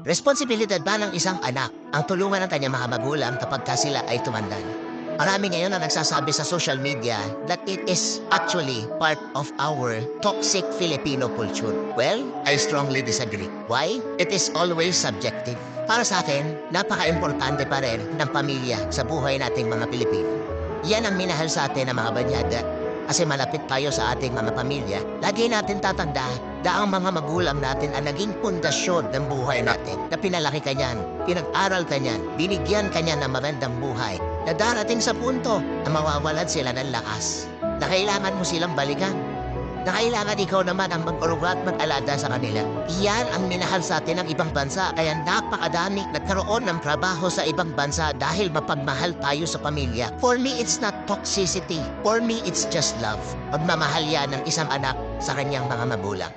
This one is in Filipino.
Responsibilidad ba ng isang anak ang tulungan ng kanyang mga magulang kapag sila ay tumanda na? Marami ngayon na nagsasabi sa social media that it is actually part of our toxic Filipino culture. Well, I strongly disagree. Why? It is always subjective. Para sa akin, napaka-importante pa rin ng pamilya sa buhay nating mga Pilipino. Yan ang minahal sa atin ng mga banyada. Kasi malapit tayo sa ating mga pamilya, lagi natin tatandaan na ang mga magulang natin ang naging pundasyon ng buhay natin. Na pinalaki ka niyan, pinag-aral ka niyan, binigyan ka niyan ng magandang buhay. Na darating sa punto na mawawalan sila ng lakas. Na kailangan mo silang balikan. Na kailangan ikaw naman ang mag-uruga at mag-alada sa kanila. Iyan ang minahal sa atin ng ibang bansa. Kaya napakadami nagkaroon ng trabaho sa ibang bansa dahil mapagmahal tayo sa pamilya. For me, it's not toxicity. For me, it's just love. Pagmamahal yan ng isang anak sa kanyang mga magulang.